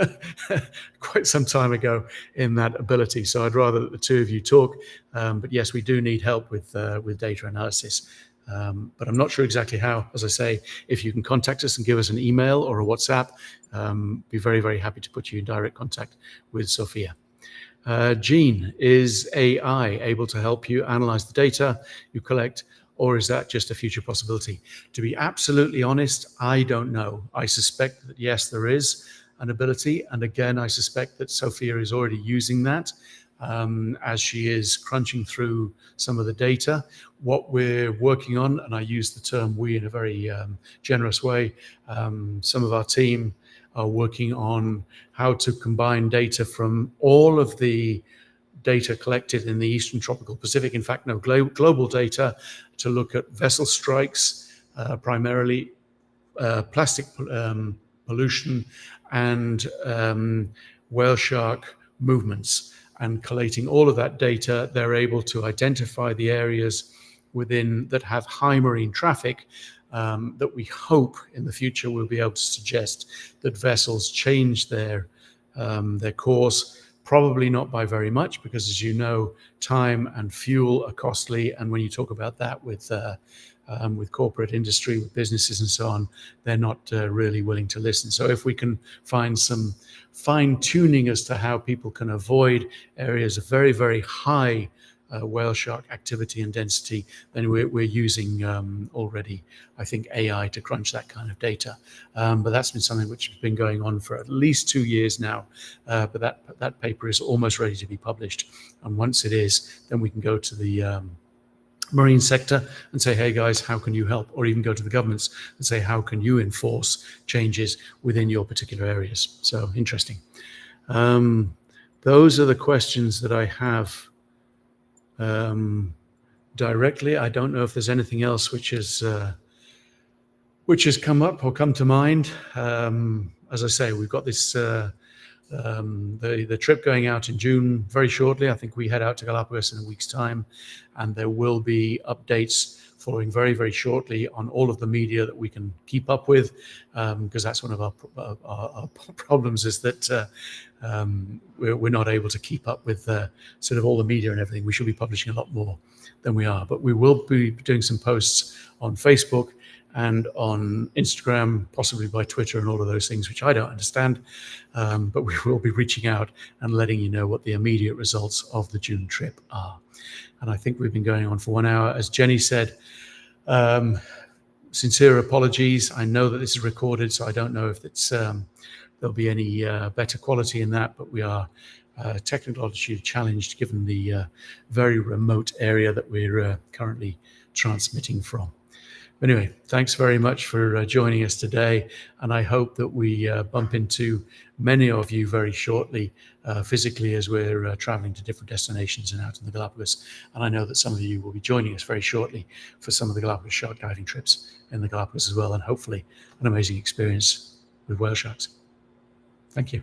quite some time ago in that ability, so I'd rather that the 2 of you talk. But yes, we do need help with data analysis. But I'm not sure exactly how. As I say, if you can contact us and give us an email or a WhatsApp, be very, very happy to put you in direct contact with Sophia. Jean, is AI able to help you analyze the data you collect, or is that just a future possibility? To be absolutely honest, I don't know. I suspect that yes, there is an ability. And again, I suspect that Sophia is already using that. As she is crunching through some of the data. What we're working on, and I use the term we in a very generous way, some of our team are working on how to combine data from all of the data collected in the Eastern Tropical Pacific, in fact, no, global data, to look at vessel strikes, primarily plastic pollution and whale shark movements. And collating all of that data, they're able to identify the areas within that have high marine traffic that we hope in the future will be able to suggest that vessels change their course, probably not by very much, because as you know, time and fuel are costly. And when you talk about that with with corporate industry, with businesses and so on, they're not really willing to listen. So if we can find some fine tuning as to how people can avoid areas of very, very high whale shark activity and density, then we're using already, I think, AI to crunch that kind of data. But that's been something which has been going on for at least 2 years now. But that paper is almost ready to be published. And once it is, then we can go to the marine sector and say, hey guys, how can you help? Or even go to the governments and say, how can you enforce changes within your particular areas? So interesting. Those are the questions that I have directly. I don't know if there's anything else which has come up or come to mind. As I say, we've got this the trip going out in June very shortly. I think we head out to Galapagos in a week's time, and there will be updates following very, very shortly on all of the media that we can keep up with, because that's one of our problems, is that we're not able to keep up with sort of all the media and everything. We should be publishing a lot more than we are, but we will be doing some posts on Facebook and on Instagram, possibly by Twitter and all of those things, which I don't understand. But we will be reaching out and letting you know what the immediate results of the June trip are. And I think we've been going on for 1 hour. As Jenny said, sincere apologies. I know that this is recorded, so I don't know if it's there'll be any better quality in that, but we are technologically challenged given the very remote area that we're currently transmitting from. But anyway, thanks very much for joining us today, and I hope that we bump into many of you very shortly physically as we're traveling to different destinations and out in the Galapagos. And I know that some of you will be joining us very shortly for some of the Galapagos shark diving trips in the Galapagos as well, and hopefully an amazing experience with whale sharks. Thank you.